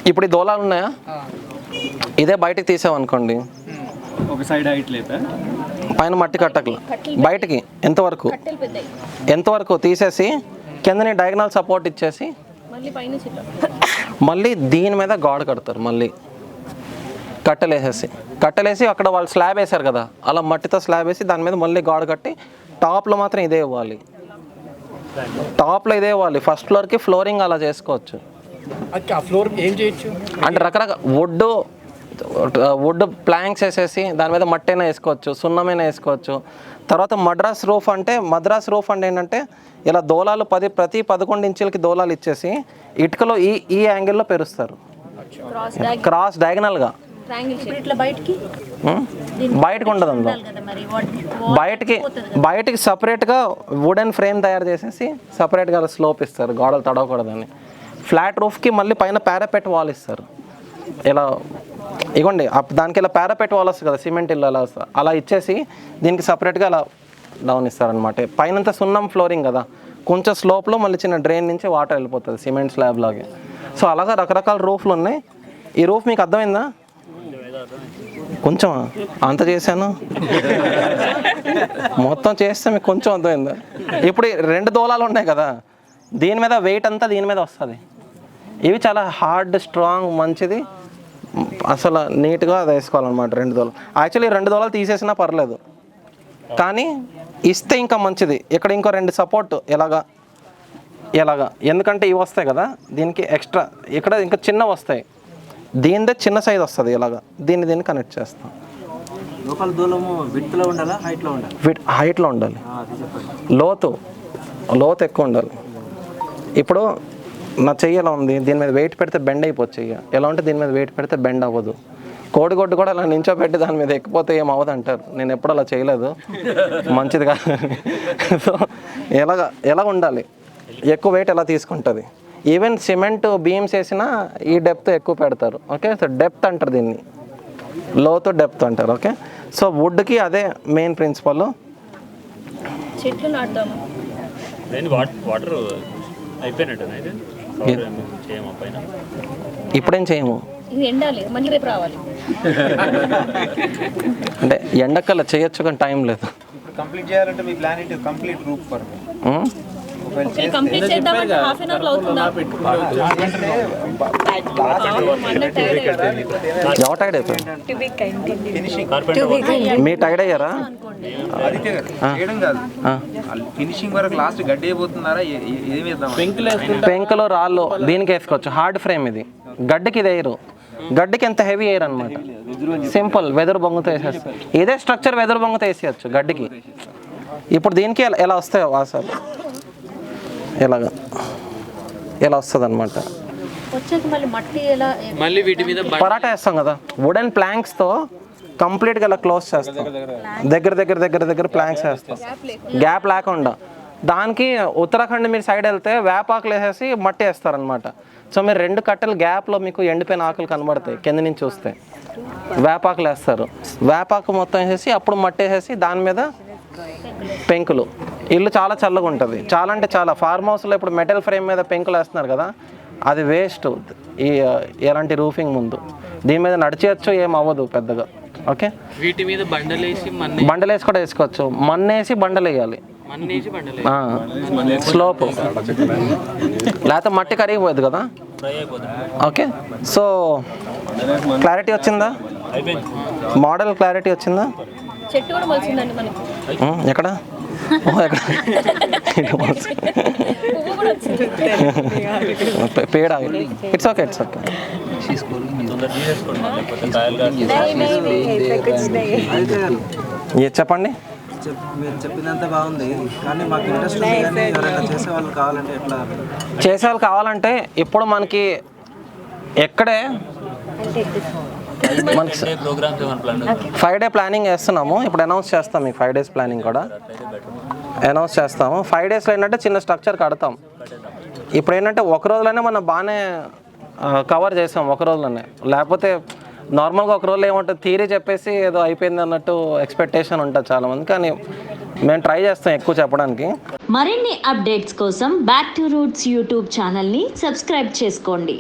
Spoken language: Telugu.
ఇప్పుడు ఈ దోలాలు ఉన్నాయా, ఇదే బయటకు తీసామనుకోండి, ఒక సైడ్ హైట్ లేదా పైన మట్టి కట్టకలు బయటికి ఎంతవరకు తీసేసి కిందని డయాగ్నల్ సపోర్ట్ ఇచ్చేసి మళ్ళీ దీని మీద గాడ్ కడతారు. మళ్ళీ కట్టలేసి అక్కడ వాళ్ళు స్లాబ్ వేశారు కదా, అలా మట్టితో స్లాబ్ వేసి దాని మీద మళ్ళీ గాడ్ కట్టి టాప్లో మాత్రం ఇదే ఇవ్వాలి. ఫస్ట్ ఫ్లోర్కి ఫ్లోరింగ్ అలా చేసుకోవచ్చు. ఫ్లోర్ ఏం చేయొచ్చు అంటే రకరకాల వుడ్ ప్లాంక్స్ వేసేసి దాని మీద మట్టి అయినా వేసుకోవచ్చు, సున్నమైనా వేసుకోవచ్చు. తర్వాత మద్రాస్ రూఫ్ అంటే ఏంటంటే ఇలా దోలాలు ప్రతి 11 ఇంచులకి దోలాలు ఇచ్చేసి ఇటుకలో ఈ యాంగిల్లో పెరుస్తారు, క్రాస్ డయాగనల్గా. బయటకు ఉండదు అందులో, బయటికి సపరేట్గా వుడెన్ ఫ్రేమ్ తయారు చేసేసి సపరేట్గా స్లోప్ ఇస్తారు, గోడలు తడవకూడదని. ఫ్లాట్ రూఫ్కి మళ్ళీ పైన పారాపెట్ వాల్ ఇస్తారు. ఇలా ఇగోండి, దానికి ఇలా పారాపెట్ వాల్ వస్తుంది కదా, సిమెంట్ ఇల్లు అలా ఇచ్చేసి దీనికి సపరేట్గా అలా డౌన్ ఇస్తారనమాట. పైనంతా సున్నం ఫ్లోరింగ్ కదా, కొంచెం స్లోప్లో మళ్ళీ చిన్న డ్రైన్ నుంచి వాటర్ వెళ్ళిపోతుంది సిమెంట్ స్లాబ్ లాగే. సో అలాగా రకరకాల రూఫ్లు ఉన్నాయి. ఈ రూఫ్ మీకు అర్థమైందా? కొంచెం అంత చేశాను, మొత్తం చేస్తే మీకు కొంచెం అర్థమైందా? ఇప్పుడు 2 దోలాలు ఉన్నాయి కదా, దీని మీద వెయిట్ అంతా దీని మీద వస్తుంది. ఇవి చాలా హార్డ్, స్ట్రాంగ్, మంచిది, అసలు నీట్గా అది వేసుకోవాలన్నమాట. 2 దోలాలు యాక్చువల్లీ 2 దోలాలు తీసేసినా పర్లేదు, కానీ ఇస్తే ఇంకా మంచిది. ఇక్కడ ఇంకో 2 సపోర్ట్ ఎలాగా ఎందుకంటే ఇవి వస్తాయి కదా, దీనికి ఎక్స్ట్రా ఇక్కడ ఇంకా చిన్న వస్తాయి, దీనిదే చిన్న సైజ్ వస్తుంది. ఇలాగా దీన్ని కనెక్ట్ చేస్తాం. హైట్లో ఉండాలి, లోతు ఎక్కువ ఉండాలి. ఇప్పుడు నా చెయ్యి ఎలా ఉంది, దీని మీద వెయిట్ పెడితే బెండ్ అయిపోతుంది చెయ్యి. ఎలా ఉంటే దీని మీద వెయిట్ పెడితే బెండ్ అవ్వదు. కోడిగొడ్డు కూడా అలా నించోబెట్టి దాని మీద ఎక్కిపోతే ఏం అవ్వదు అంటారు. నేను ఎప్పుడు అలా చేయలేదు, మంచిది కాదు. సో ఎలా ఉండాలి, ఎక్కువ వెయిట్ ఎలా తీసుకుంటుంది. ఈవెన్ సిమెంట్ బీమ్స్ వేసినా ఈ డెప్త్ ఎక్కువ పెడతారు. ఓకే, సో డెప్త్ అంటారు దీన్ని, లోతు డెప్త్ అంటారు. ఓకే, సో వుడ్కి అదే మెయిన్ ప్రిన్సిపల్. చెట్లు నాటుదాము. వాటర్ అయిపోయినట్టు ఇప్పుడేం చేయము, ఎండాలి, మళ్ళీ రేపు రావాలి. అంటే ఎండకల్లా చేయొచ్చు కానీ టైం లేదు. కంప్లీట్ చేయాలంటే మీ ప్లాన్ ఏంటి? కంప్లీట్ రూఫ్ ఫర్ కంప్లీట్ చేద్దామంటే హాఫ్ అన్ అవర్ అవుతుందా? ఎవరు టైడ్ అవుతారు? మీ టైడ్ అయ్యారా? చేయడం కాదు, ఫినిషింగ్ వరకు లాస్ట్ గడ్డి అయిపోతున్నారా? పెంకులో రాళ్ళు దీనికి వేసుకోవచ్చు. హార్డ్ ఫ్రేమ్ ఇది, గడ్డికి ఇది వేయరు. గడ్డికి ఎంత హెవీ ఎయిర్ అనమాట, సింపుల్ వెదురు బొంగుతో వేసేస్తారు. ఇదే స్ట్రక్చర్ వెదురు బొంగుతో వేసేయచ్చు గడ్డికి. ఇప్పుడు దీనికి ఎలా వస్తాయో వాసాలు ఎలా వస్తుంది అనమాట. పరాటా వేస్తాం కదా, వుడెన్ ప్లాంక్స్తో కంప్లీట్గా ఇలా క్లోజ్ చేస్తాం. దగ్గర ప్లాంక్స్ వేస్తాం, గ్యాప్ లేకుండా. దానికి ఉత్తరాఖండ్ మీరు సైడ్ వెళ్తే వేపాకులు వేసేసి మట్టి వేస్తారనమాట. సో మీరు 2 కట్టెల గ్యాప్లో మీకు ఎండిపోయిన ఆకులు కనబడతాయి కింద నుంచి చూస్తే. వేపాకులు వేస్తారు, వేపాకు మొత్తం వేసేసి అప్పుడు మట్టి వేసేసి దాని మీద పెంకులు. ఇల్లు చాలా చల్లగా ఉంటుంది, చాలా అంటే చాలా. ఫార్మ్ హౌస్లో ఇప్పుడు మెటల్ ఫ్రేమ్ మీద పెంకులు వేస్తున్నారు కదా, అది వేస్ట్ ఎలాంటి రూఫింగ్ ముందు. దీని మీద నడిచేయచ్చు, ఏం అవ్వదు పెద్దగా. ఓకే, వీటి మీద బండలేసి కూడా వేసుకోవచ్చు. మన్నేసి బండలు వేయాలి, స్లోప్, లేకపోతే మట్టి కరిగిపోద్ది కదా. ఓకే, సో క్లారిటీ వచ్చిందా? మోడల్ క్లారిటీ వచ్చిందా? చెట్టు కూడా మొలిచిందండి మనకి. ఎక్కడ? పేడ. It's okay. చెప్పండి. మీరు చెప్పినంత బాగుంది, కానీ మాకు ఇంట్రెస్ట్ ఉంది, కానీ ఎవరైనా చేసేవాళ్ళు కావాలంటే ఎట్లా? చేసేవాళ్ళు కావాలంటే ఇప్పుడు మనకి ఎక్కడే మనకి 5 డే ప్లానింగ్ వేస్తున్నాము. ఇప్పుడు అనౌన్స్ చేస్తాం మీకు 5 days ప్లానింగ్ కూడా అనౌన్స్ చేస్తాము. 5 daysలో ఏంటంటే చిన్న స్ట్రక్చర్ కడతాం. ఇప్పుడు ఏంటంటే ఒక రోజులోనే మనం బాగానే కవర్ చేసాం, ఒక రోజులోనే. లేకపోతే నార్మల్గా ఒక రోజులో ఏమంటుంది, థియరీ చెప్పేసి ఏదో అయిపోయింది అన్నట్టు ఎక్స్పెక్టేషన్ ఉంటుంది చాలామంది. కానీ మేము ట్రై చేస్తాం ఎక్కువ చెప్పడానికి. మరిన్ని అప్డేట్స్ కోసం బ్యాక్ టు రూట్స్ యూట్యూబ్ ఛానల్ని సబ్స్క్రైబ్ చేసుకోండి.